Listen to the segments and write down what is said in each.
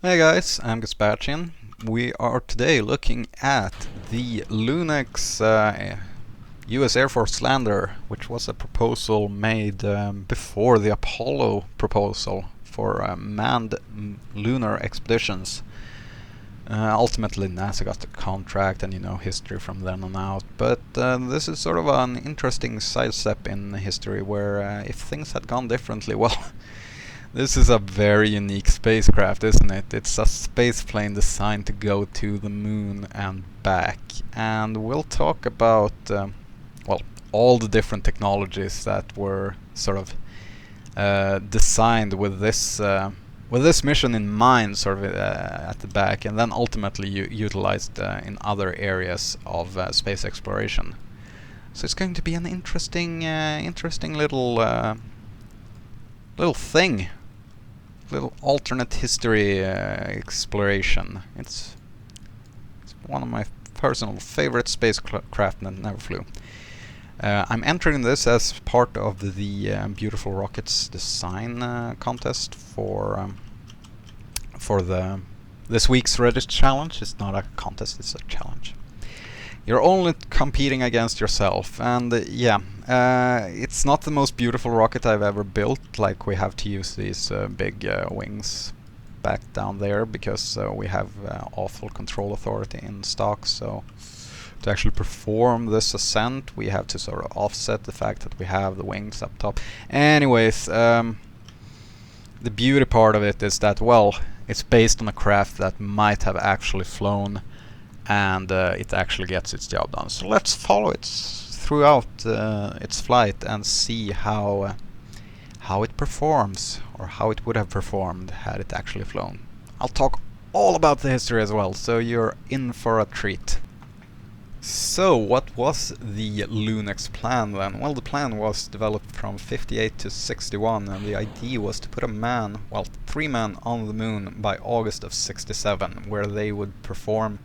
Hey guys, I'm Gaspatian. We are today looking at the Lunex US Air Force Lander, which was a proposal made before the Apollo proposal for manned lunar expeditions. Ultimately, NASA got the contract, and you know history from then on out. But this is sort of an interesting sidestep in history where if things had gone differently, well, this is a very unique spacecraft, isn't it? It's a space plane designed to go to the moon and back. And we'll talk about, well, all the different technologies that were sort of designed with this mission in mind, sort of at the back, and then ultimately utilized in other areas of space exploration. So it's going to be an interesting little thing. Little alternate history exploration. It's one of my personal favorite spacecraft that never flew. I'm entering this as part of the Beautiful Rockets design contest for this week's Reddit challenge. It's not a contest; it's a challenge. You're only competing against yourself, and it's not the most beautiful rocket I've ever built. Like, we have to use these big wings back down there because we have awful control authority in stock. So to actually perform this ascent, we have to sort of offset the fact that we have the wings up top. Anyways, the beauty part of it is that, well, it's based on a craft that might have actually flown, and it actually gets its job done. So let's follow it throughout its flight and see how it performs, or how it would have performed had it actually flown. I'll talk all about the history as well, so you're in for a treat. So what was the Lunex plan then? Well, the plan was developed from 58 to 61, and the idea was to put three men on the moon by August of 67, where they would perform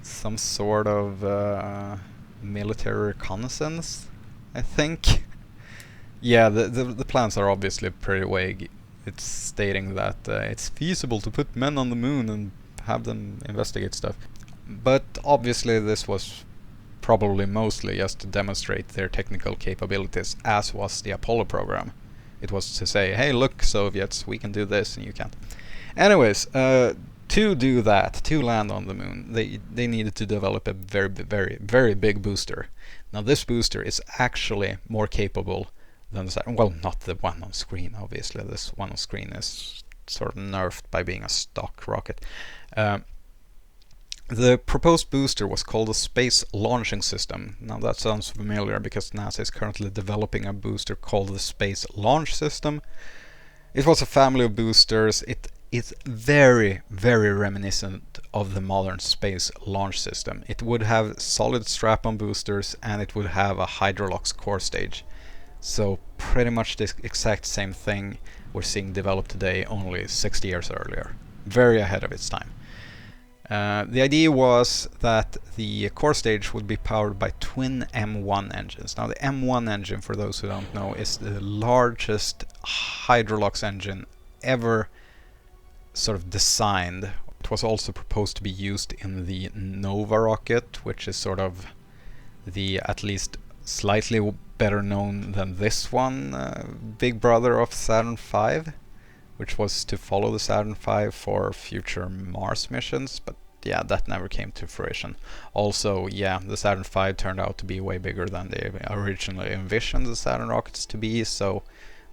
some sort of military reconnaissance, I think. Yeah, the plans are obviously pretty vague. It's stating that it's feasible to put men on the moon and have them investigate stuff. But obviously this was probably mostly just to demonstrate their technical capabilities, as was the Apollo program. It was to say, hey, look, Soviets, we can do this and you can't. Anyways, to do that, to land on the moon, they needed to develop a very, very, very big booster. Now this booster is actually more capable than well, not the one on screen, obviously. This one on screen is sort of nerfed by being a stock rocket. The proposed booster was called a Space Launching System. Now that sounds familiar because NASA is currently developing a booster called the Space Launch System. It was a family of boosters. It is very, very reminiscent of the modern Space Launch System. It would have solid strap-on boosters, and it would have a Hydrolox core stage. So pretty much the exact same thing we're seeing developed today, only 60 years earlier. Very ahead of its time. The idea was that the core stage would be powered by twin M1 engines. Now the M1 engine, for those who don't know, is the largest Hydrolox engine ever sort of designed. It was also proposed to be used in the Nova rocket, which is sort of the at least slightly better known than this one big brother of Saturn V, which was to follow the Saturn V for future Mars missions, but yeah, that never came to fruition. Also, yeah, the Saturn V turned out to be way bigger than they originally envisioned the Saturn rockets to be, so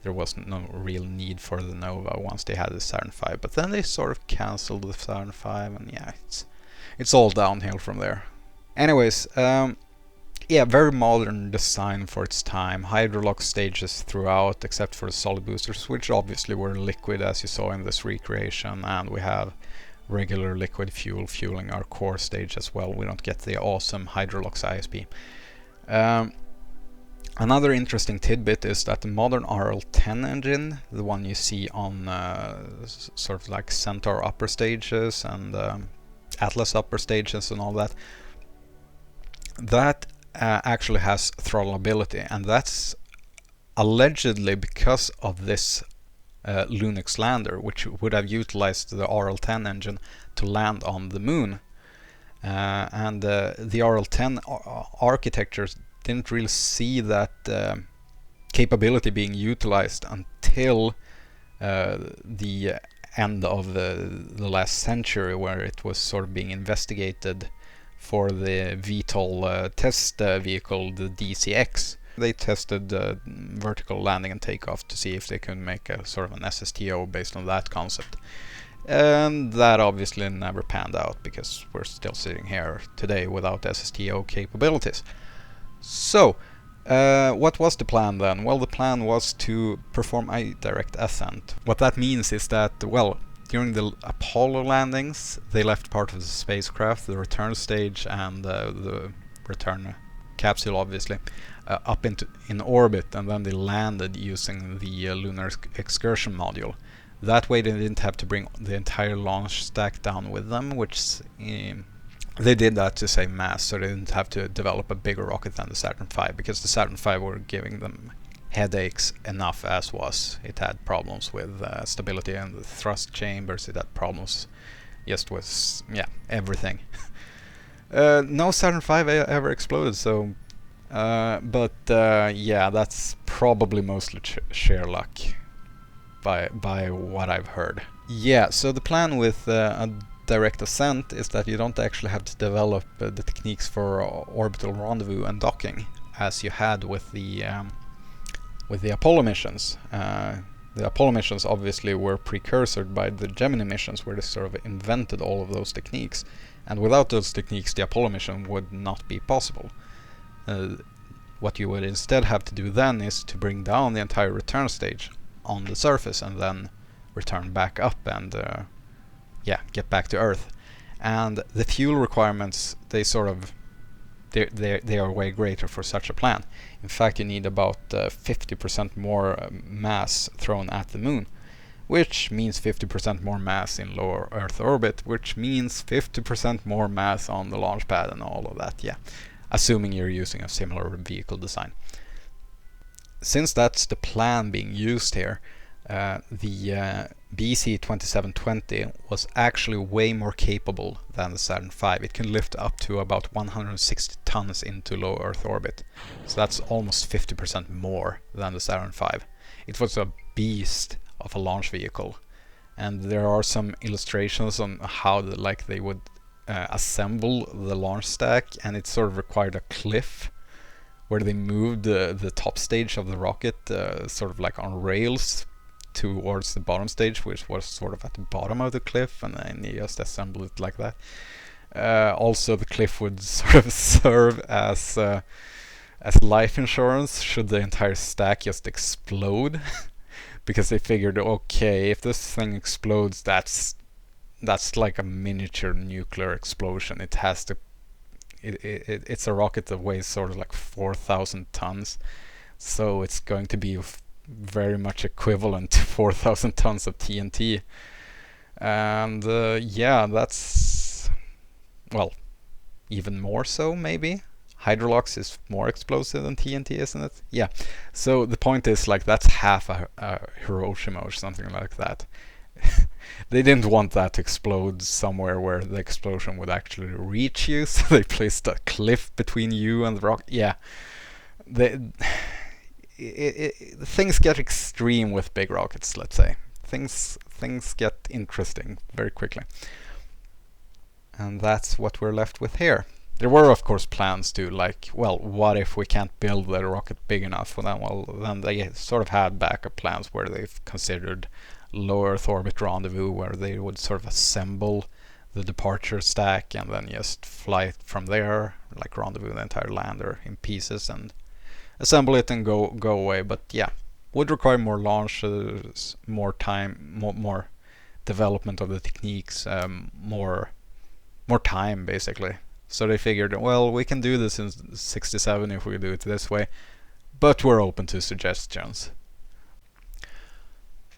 there was no real need for the Nova once they had the Saturn V. But then they sort of cancelled the Saturn V, and yeah, it's all downhill from there. Anyways, yeah, very modern design for its time. Hydrolox stages throughout, except for the solid boosters, which obviously were liquid, as you saw in this recreation, and we have regular liquid fuel fueling our core stage as well. We don't get the awesome Hydrolox ISP. Another interesting tidbit is that the modern RL-10 engine, the one you see on sort of like Centaur upper stages and Atlas upper stages and all that, that actually has throttleability, and that's allegedly because of this Lunex Lander, which would have utilized the RL-10 engine to land on the moon. The RL-10 architectures didn't really see that capability being utilized until the end of the last century, where it was sort of being investigated for the VTOL test vehicle, the DCX. They tested vertical landing and takeoff to see if they could make a sort of an SSTO based on that concept. And that obviously never panned out, because we're still sitting here today without SSTO capabilities. So, what was the plan then? Well, the plan was to perform a direct ascent. What that means is that, well, during the Apollo landings, they left part of the spacecraft, the return stage and the return capsule, obviously, up in orbit, and then they landed using the Lunar Excursion module. That way they didn't have to bring the entire launch stack down with them, which they did that to save mass, so they didn't have to develop a bigger rocket than the Saturn V, because the Saturn V were giving them headaches enough as was. It had problems with stability in the thrust chambers, it had problems just with, yeah, everything. No Saturn V ever exploded, so yeah, that's probably mostly sheer luck by what I've heard. Yeah, so the plan with a direct ascent is that you don't actually have to develop the techniques for orbital rendezvous and docking as you had with the Apollo missions. The Apollo missions obviously were precursored by the Gemini missions, where they sort of invented all of those techniques, and without those techniques the Apollo mission would not be possible. What you would instead have to do then is to bring down the entire return stage on the surface and then return back up and yeah, get back to Earth. And the fuel requirements, they are way greater for such a plan. In fact, you need about 50% more mass thrown at the moon, which means 50% more mass in lower Earth orbit, which means 50% more mass on the launch pad and all of that, yeah, assuming you're using a similar vehicle design. Since that's the plan being used here, the BC-2720 was actually way more capable than the Saturn V. It can lift up to about 160 tons into low Earth orbit. So that's almost 50% more than the Saturn V. It was a beast of a launch vehicle. And there are some illustrations on how they would assemble the launch stack, and it sort of required a cliff where they moved the top stage of the rocket sort of like on rails towards the bottom stage, which was sort of at the bottom of the cliff, and then you just assemble it like that. Also, the cliff would sort of serve as life insurance should the entire stack just explode, because they figured, okay, if this thing explodes, that's like a miniature nuclear explosion. It has to. It's a rocket that weighs sort of like 4,000 tons, so it's going to be very much equivalent to 4,000 tons of TNT. And yeah, that's, well, even more so maybe. Hydrolox is more explosive than TNT, isn't it? Yeah. So the point is, like, that's half a Hiroshima or something like that. They didn't want that to explode somewhere where the explosion would actually reach you, so they placed a cliff between you and the rock. Yeah. Things get extreme with big rockets, let's say. Things get interesting very quickly. And that's what we're left with here. There were, of course, plans to, like, well, what if we can't build the rocket big enough? Well, then they sort of had backup plans where they've considered low Earth orbit rendezvous, where they would sort of assemble the departure stack and then just fly it from there, like rendezvous the entire lander in pieces and assemble it and go away. But yeah, would require more launches, more time, more development of the techniques, more time basically. So they figured, well, we can do this in 67 if we do it this way, but we're open to suggestions.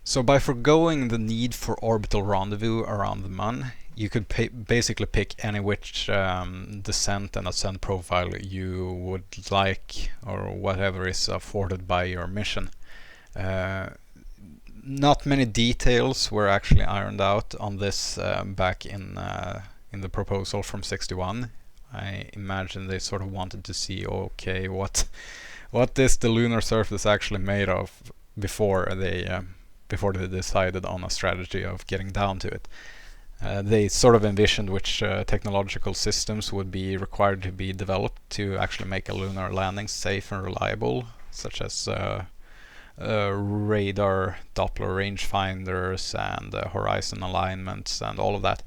So by foregoing the need for orbital rendezvous around the Mun, you could basically pick any which descent and ascent profile you would like, or whatever is afforded by your mission. Not many details were actually ironed out on this back in the proposal from '61. I imagine they sort of wanted to see, okay, what is the lunar surface actually made of before they decided on a strategy of getting down to it. They sort of envisioned which technological systems would be required to be developed to actually make a lunar landing safe and reliable, such as radar, Doppler rangefinders, and horizon alignments, and all of that.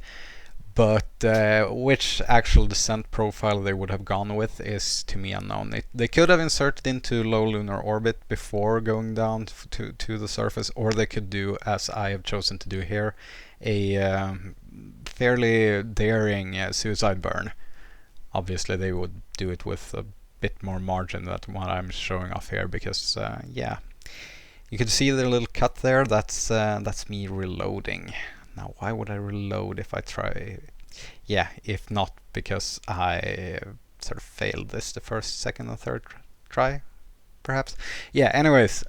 But which actual descent profile they would have gone with is to me unknown. They could have inserted into low lunar orbit before going down to the surface, or they could do, as I have chosen to do here, a fairly daring suicide burn. Obviously they would do it with a bit more margin than what I'm showing off here, because yeah, you can see the little cut there. That's me reloading. Now, why would I reload if I try? Yeah, if not because I sort of failed this the first, second, and third try, perhaps. Yeah. Anyways,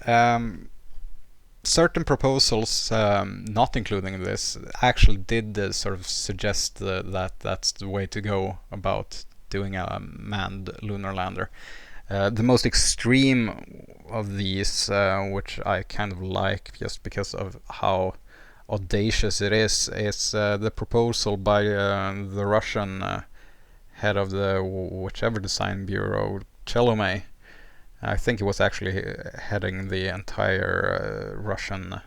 certain proposals, not including this, actually did sort of suggest that that's the way to go about doing a manned lunar lander. The most extreme of these, which I kind of like just because of how audacious it is the proposal by the Russian head of the whichever design bureau, Chelomey. I think he was actually heading the entire Russian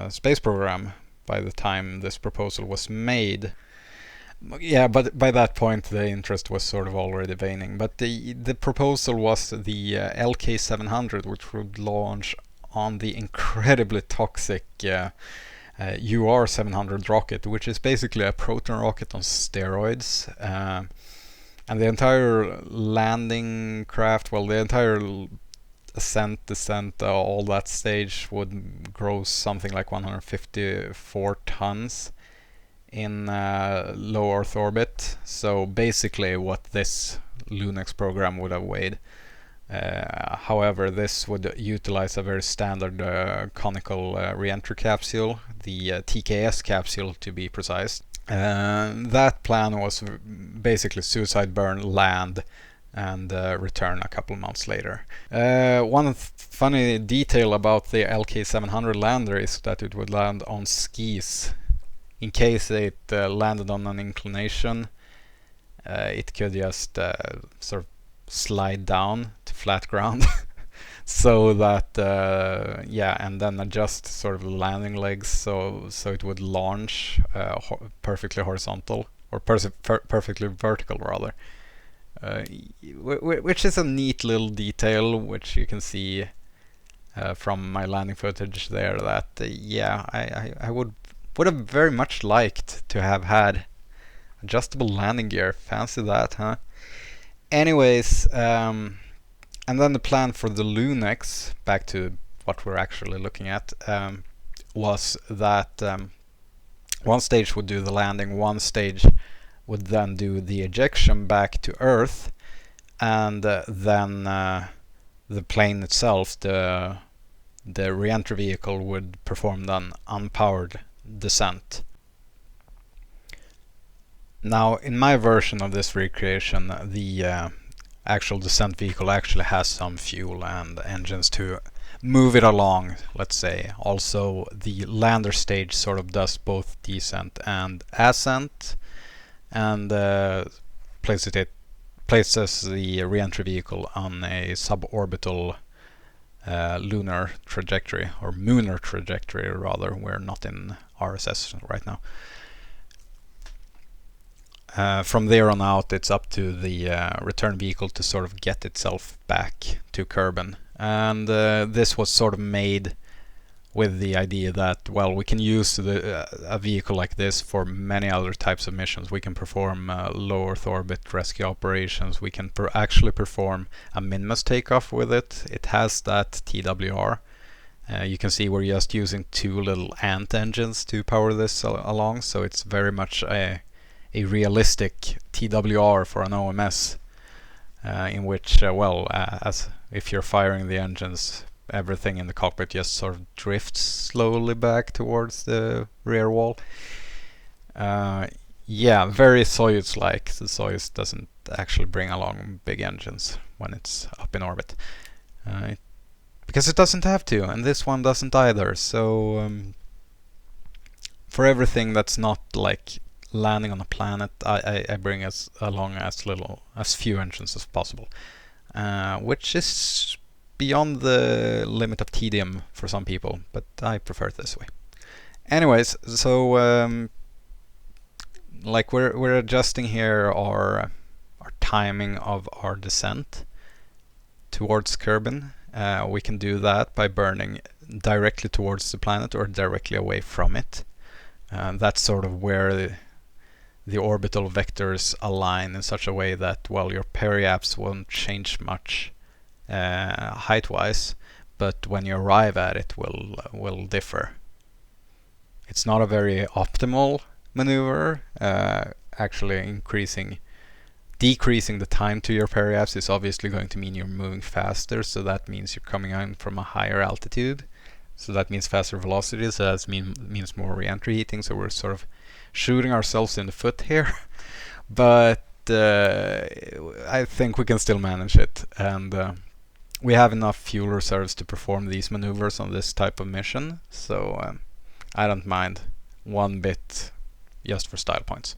space program by the time this proposal was made. Yeah, but by that point the interest was sort of already waning. But the proposal was the LK700, which would launch on the incredibly toxic UR700 rocket, which is basically a Proton rocket on steroids. And the entire landing craft, well, the entire ascent, descent, all that stage would gross something like 154 tons in low Earth orbit. So basically what this Lunex program would have weighed. However, this would utilize a very standard conical re-entry capsule, the TKS capsule to be precise. That plan was basically suicide burn, land, and return a couple months later. One funny detail about the LK700 lander is that it would land on skis. In case it landed on an inclination, it could just sort of slide down to flat ground so that yeah, and then adjust sort of the landing legs so it would launch perfectly horizontal, or perfectly vertical rather, which is a neat little detail which you can see from my landing footage there, that yeah, I would have very much liked to have had adjustable landing gear. Fancy that, huh? Anyways, and then the plan for the Lunex, back to what we're actually looking at, was that one stage would do the landing, one stage would then do the ejection back to Earth, and then the plane itself, the re-entry vehicle, would perform then unpowered descent. Now, in my version of this recreation, the actual descent vehicle actually has some fuel and engines to move it along, let's say. Also, the lander stage sort of does both descent and ascent, and places the re-entry vehicle on a suborbital lunar trajectory, or moonar trajectory rather. We're not in RSS right now. From there on out, it's up to the return vehicle to sort of get itself back to Kerbin. And this was sort of made with the idea that, well, we can use a vehicle like this for many other types of missions. We can perform low Earth orbit rescue operations. We can actually perform a Minmus takeoff with it. It has that TWR. You can see we're just using two little ant engines to power this along, so it's very much a realistic TWR for an OMS, in which, well, as if you're firing the engines everything in the cockpit just sort of drifts slowly back towards the rear wall. Yeah, very Soyuz-like. The Soyuz doesn't actually bring along big engines when it's up in orbit. Because it doesn't have to, and this one doesn't either. So for everything that's not like landing on a planet, I bring along as few engines as possible, which is beyond the limit of tedium for some people, but I prefer it this way. Anyways, so like we're adjusting here our timing of our descent towards Kerbin. We can do that by burning directly towards the planet or directly away from it. That's sort of where the orbital vectors align in such a way that, well, your periaps won't change much height-wise, but when you arrive at it will differ. It's not a very optimal maneuver. Actually decreasing the time to your periaps is obviously going to mean you're moving faster, so that means you're coming in from a higher altitude, so that means faster velocity, so that means more re-entry heating, so we're sort of shooting ourselves in the foot here. But I think we can still manage it, and we have enough fuel reserves to perform these maneuvers on this type of mission, so I don't mind one bit just for style points.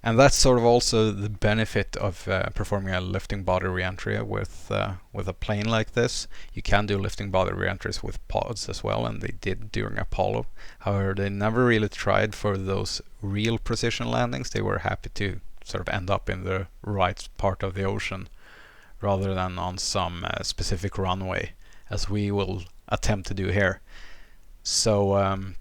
And that's sort of also the benefit of performing a lifting body re-entry with a plane like this. You can do lifting body re-entries with pods as well, and they did during Apollo. However, they never really tried for those real precision landings. They were happy to sort of end up in the right part of the ocean rather than on some specific runway, as we will attempt to do here. So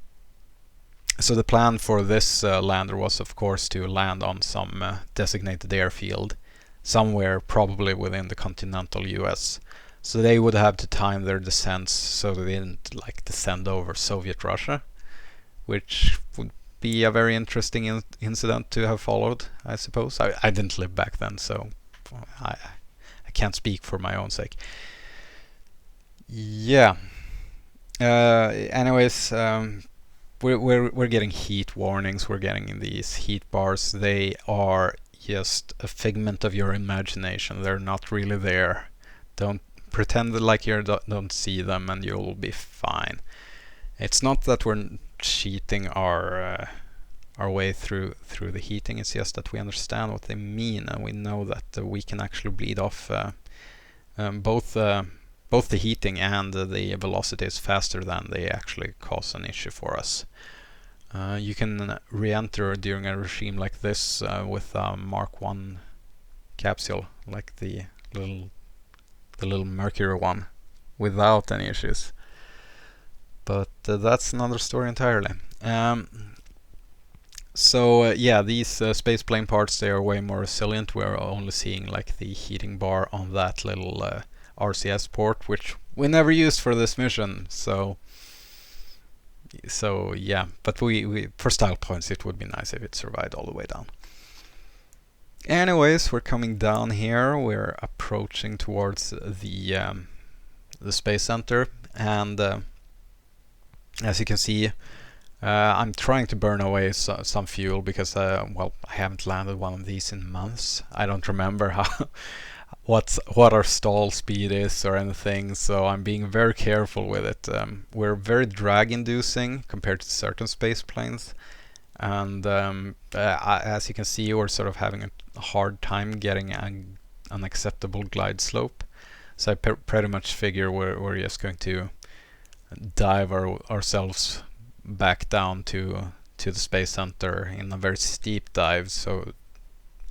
so the plan for this lander was, of course, to land on some designated airfield somewhere probably within the continental US. So they would have to time their descents so they didn't like descend over Soviet Russia, which would be a very interesting incident to have followed, I suppose. I didn't live back then, so I can't speak for my own sake. Yeah. Anyways, we're getting heat warnings. We're getting these heat bars. They are just a figment of your imagination. They're not really there. Don't pretend like you don't see them, and you'll be fine. It's not that we're cheating our way through the heating. It's just that we understand what they mean, and we know that we can actually bleed off both the heating and the velocity is faster than they actually cause an issue for us. You can re-enter during a regime like this with a Mark 1 capsule, like the little Mercury one, without any issues. But that's another story entirely. So yeah, these spaceplane parts, they are way more resilient. We're only seeing like the heating bar on that little RCS port, which we never used for this mission. So yeah, but we for style points it would be nice if it survived all the way down. Anyways, we're coming down here. We're approaching towards the space center, and as you can see, I'm trying to burn away some fuel because well, I haven't landed one of these in months. I don't remember how what our stall speed is or anything, so I'm being very careful with it. We're very drag inducing compared to certain space planes, and as you can see, we're sort of having a hard time getting an acceptable glide slope. So I pretty much figure we're just going to dive ourselves back down to the space center in a very steep dive, so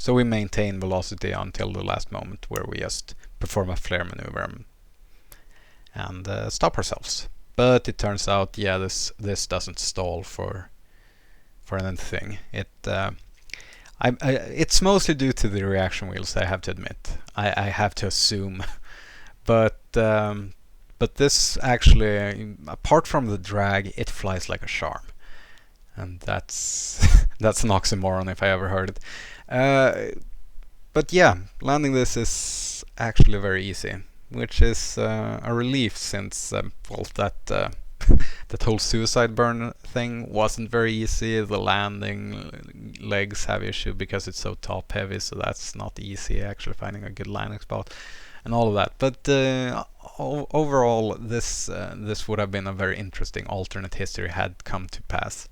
we maintain velocity until the last moment, where we just perform a flare maneuver and stop ourselves. But it turns out, yeah, this doesn't stall for anything. It's mostly due to the reaction wheels, I have to admit. I have to assume, but this actually, apart from the drag, it flies like a charm, and that's an oxymoron if I ever heard it. But yeah, landing this is actually very easy. which is a relief since well, that whole suicide burn thing wasn't very easy. The landing legs have issue because it's so top heavy, so that's not easy actually finding a good landing spot and all of that. But overall, this would have been a very interesting alternate history had come to pass,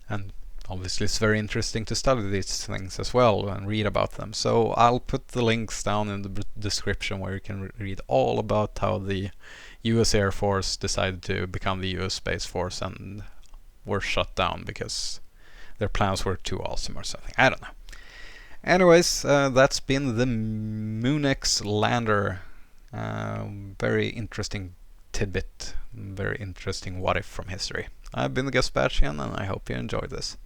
and obviously it's very interesting to study these things as well and read about them. So I'll put the links down in the description where you can read all about how the US Air Force decided to become the US Space Force and were shut down because their plans were too awesome or something. I don't know. Anyways, that's been the Lunex Lander. Very interesting tidbit, very interesting what if from history. I've been the Gaspatian, and I hope you enjoyed this.